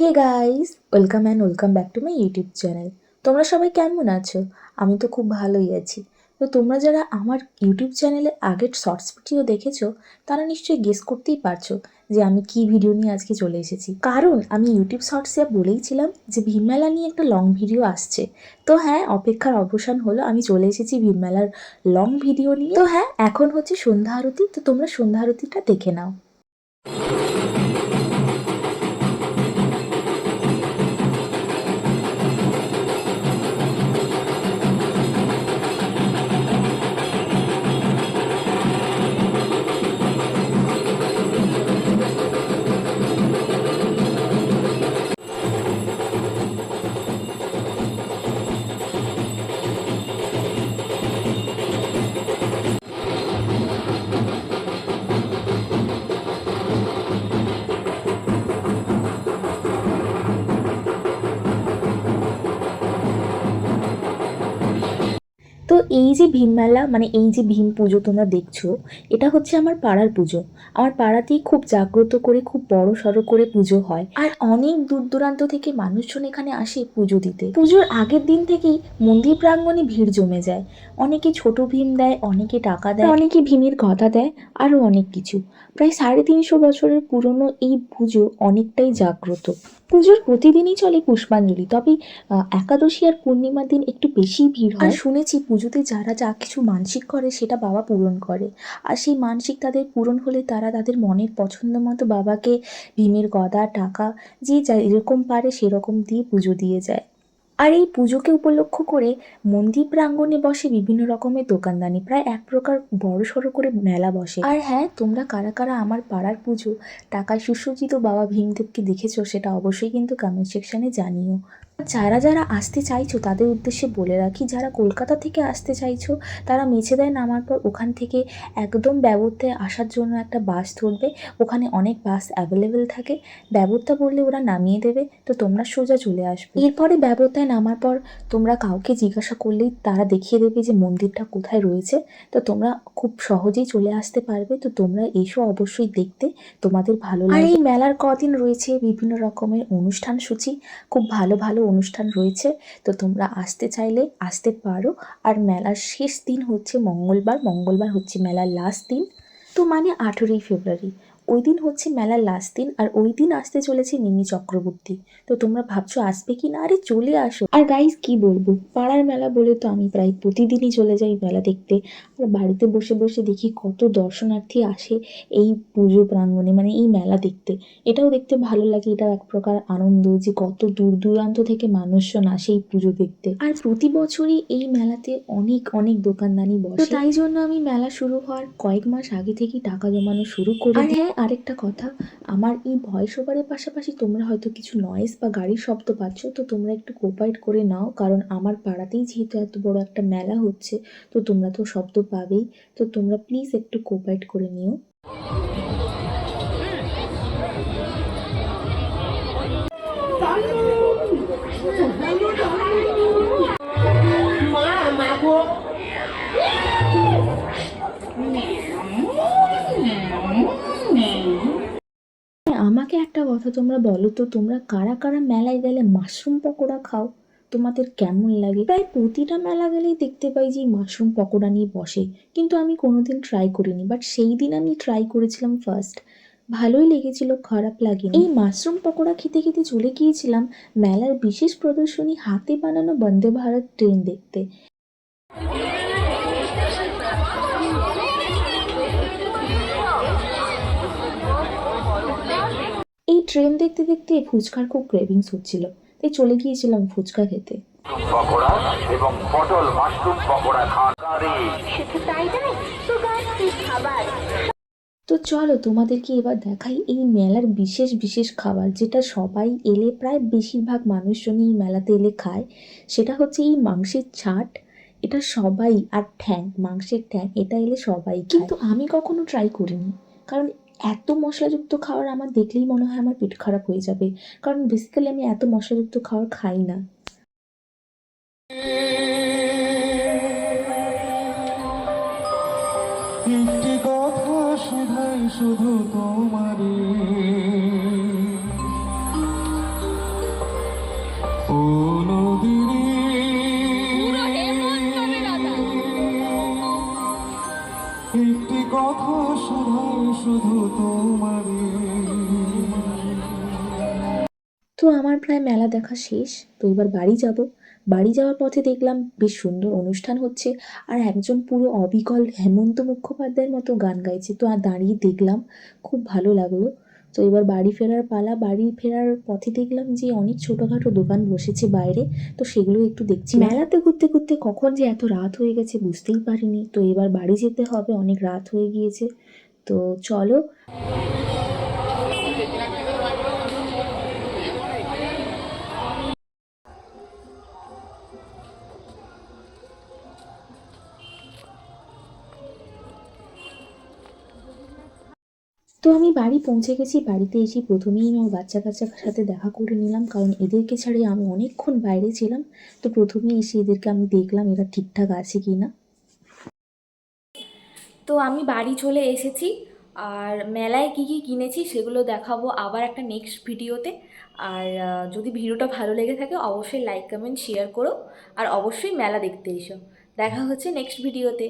Hey guys, welcome back to my YouTube channel. তোমরা সবাই কেমন আছো? আমি তো খুব ভালোই আছি। তো তোমরা যারা আমার ইউটিউব চ্যানেলে আগের শর্টস ভিডিও দেখেছো তারা নিশ্চয়ই গেস করতেই পারছো যে আমি কি ভিডিও নিয়ে আজকে চলে এসেছি। কারণ আমি ইউটিউব শর্টসে বলেইছিলাম যে ভীমমেলা নিয়ে একটা লং ভিডিও আসছে। তো হ্যাঁ, অপেক্ষার অবসান হলো, আমি চলে এসেছি ভীমমেলার লং ভিডিও নিয়ে। তো হ্যাঁ, এখন হচ্ছে সন্ধ্যা আরতি, তো তোমরা সন্ধ্যা আরতিটা দেখে নাও। তো এই যে ভীমমেলা মানে এই যে ভীম পুজো তোমরা দেখছো, এটা হচ্ছে আমার পাড়ার পুজো। আমার পাড়াতেই খুব জাগ্রত করে, খুব বড় সড়ো করে পুজো হয়, আর অনেক দূর দূরান্ত থেকে মানুষজন এখানে আসে পুজো দিতে। পুজোর আগের দিন থেকেই মন্দির প্রাঙ্গণে ভিড় জমে যায়। অনেকে ছোট ভীম দেয়, অনেকে টাকা দেয়, অনেকে ভীমের গদা দেয়, আরও অনেক কিছু। প্রায় 350 বছরের পুরনো এই পুজো অনেকটাই জাগ্রত। পুজোর প্রতিদিনই চলে পুষ্পাঞ্জলি, তবে একাদশী আর পূর্ণিমার দিন একটু বেশি ভিড় হয়। আর শুনেছি পুজোতে যারা যা কিছু মানসিক করে সেটা বাবা পূরণ করে, আর সেই মানসিক তাদের পূরণ হলে তারা তাদের মনের পছন্দ মতো বাবাকে ভীমের গদা, টাকা, যে যা এরকম পারে সেরকম দিয়ে পুজো দিয়ে যায়। আর এই পুজোকে উপলক্ষ করে মন্দির প্রাঙ্গণে বসে বিভিন্ন রকমের দোকানদানি, প্রায় এক প্রকার বড়সড় করে মেলা বসে। আর হ্যাঁ, তোমরা কারা কারা আমার পাড়ার পুজো টাকায় সুসজ্জিত বাবা ভীমদেবকে দেখেছো সেটা অবশ্যই কিন্তু কমেন্ট সেকশনে জানিও। যারা যারা আসতে চাইছো তাদের উদ্দেশ্যে বলে রাখি, যারা কলকাতা থেকে আসতে চাইছো তারা মেছেদায় নামার পর ওখান থেকে একদম ব্যবস্থায় আসার জন্য একটা বাস ধরবে। ওখানে অনেক বাস অ্যাভেলেবেল থাকে, ব্যবস্থা বললে ওরা নামিয়ে দেবে, তো তোমরা সোজা চলে আসবে। এরপরে ব্যবস্থায় নামার পর তোমরা কাউকে জিজ্ঞাসা করলেই তারা দেখিয়ে দেবে যে মন্দিরটা কোথায় রয়েছে, তো তোমরা খুব সহজেই চলে আসতে পারবে। তো তোমরা এসো অবশ্যই দেখতে, তোমাদের ভালো লাগবে। আর এই মেলার কদিন রয়েছে বিভিন্ন রকমের অনুষ্ঠান সূচি, খুব ভালো ভালো অনুষ্ঠান রয়েছে, তো তোমরা আসতে চাইলে আসতে পারো। আর মেলার শেষ দিন হচ্ছে মঙ্গলবার, মঙ্গলবার হচ্ছে মেলার লাস্ট দিন, তো মানে 18ই ফেব্রুয়ারি ওই দিন হচ্ছে মেলার লাস্ট দিন। আর ওই দিন আসতে চলেছে মিমি চক্রবর্তী। তো তোমরা ভাবছো আসবে কি না, আরে চলে আসো। আর গাইজ কি বলবো, পাড়ার মেলা বলে তো আমি প্রায় প্রতিদিনই চলে যাই মেলা দেখতে। আর বাড়িতে বসে বসে দেখি কত দর্শনার্থী আসে এই পুজো প্রাঙ্গণে, মানে এই মেলা দেখতে। এটাও দেখতে ভালো লাগে, এটাও এক প্রকার আনন্দ যে কত দূর দূরান্ত থেকে মানুষজন আসে এই পুজো দেখতে। আর প্রতি বছরই এই মেলাতে অনেক অনেক দোকানদানি বসে, তো তাই জন্য আমি মেলা শুরু হওয়ার কয়েক মাস আগে থেকেই টাকা জমানো শুরু করি। আর হ্যাঁ, আরেকটা কথা, আমার এই ভয়েস ওভারের পাশাপাশি তোমরা হয়তো কিছু নয়েজ বা গাড়ির শব্দ পাচ্ছ, তো তোমরা একটু কোপারেট করে নাও, কারণ আমার পাড়াতেই যেহেতু এত বড় একটা মেলা হচ্ছে, তো তোমরা তো শব্দ পাবেই। তো তোমরা প্লিজ একটু কোপারেট করে নিও। আমাকে একটা কথা তোমরা বলো তো, তোমরা কারা কারা মেলায় গেলে মাশরুম পকোড়া খাও? তোমাদের কেমন লাগে? প্রায় প্রতিটা মেলা গেলেই দেখতে পাই যে মাশরুম পকোড়া নিয়ে বসে, কিন্তু আমি কোনোদিন ট্রাই করিনি। বাট সেই দিন আমি ট্রাই করেছিলাম ফার্স্ট, ভালোই লেগেছিল, খারাপ লাগেনি। এই মাশরুম পকোড়া খেতে খেতে চলে গিয়েছিলাম মেলার বিশেষ প্রদর্শনী হাতে বানানো বন্দে ভারত ট্রেন দেখতে। এই ট্রেন দেখতে দেখতে ফুচকার খুব ক্রেভিংস হচ্ছিল, তাই চলে গিয়েছিলাম ফুচকা খেতে। পকোড়া এবং পটল মাশরুম পকোড়া শুধু তাই নয়, খাবার। তো চলো তোমাদেরকে এবার দেখাই এই মেলার বিশেষ বিশেষ খাবার, যেটা সবাই এলে প্রায় বেশিরভাগ মানুষজনই এই মেলাতে এলে খায়। সেটা হচ্ছে এই মাংসের ছাট। এটা সবাই, আর ঠ্যাং, মাংসের ঠ্যাং, এটা এলে সবাই খায়, কিন্তু আমি কখনো ট্রাই করিনি। কারণ এত মশলাযুক্ত খাবার আমার দেখলেই মনে হয় আমার পেট খারাপ হয়ে যাবে, কারণ বেসিক্যালি আমি এত মশলাযুক্ত খাবার খাই না। একটি কথা শুধাই শুধু তোমারে, আমার প্রায় মেলা দেখা শেষ। তো এবার বাড়ি যাব। বাড়ি যাওয়ার পথে দেখলাম বেশ সুন্দর অনুষ্ঠান হচ্ছে, আর একজন পুরো অবিকল হেমন্ত মুখোপাধ্যায়ের মতো গান গাইছে। তো আর দাঁড়িয়ে দেখলাম, খুব ভালো লাগলো। তো এবার বাড়ি ফেরার পালা। বাড়ি ফেরার পথে দেখলাম যে অনেক ছোটোখাটো দোকান বসেছে বাইরে, তো সেগুলো একটু দেখছি। মেলাতে ঘুরতে ঘুরতে কখন যে এত রাত হয়ে গেছে বুঝতেই পারিনি। তো এবার বাড়ি যেতে হবে, অনেক রাত হয়ে গিয়েছে। তো চলো। তো আমি বাড়ি পৌঁছে গেছি। বাড়িতে এসে প্রথমেই আমার বাচ্চা কাচ্চার সাথে দেখা করে নিলাম, কারণ এদেরকে ছাড়িয়ে আমি অনেকক্ষণ বাইরে ছিলাম। তো প্রথমেই এসে এদেরকে আমি দেখলাম এরা ঠিকঠাক আছে কি না। তো আমি বাড়ি চলে এসেছি, আর মেলায় কি কি কিনেছি সেগুলো দেখাবো আবার একটা নেক্সট ভিডিওতে। আর যদি ভিডিওটা ভালো লেগে থাকে অবশ্যই লাইক কমেন্ট শেয়ার করো, আর অবশ্যই মেলা দেখতে এসো। দেখা হচ্ছে নেক্সট ভিডিওতে।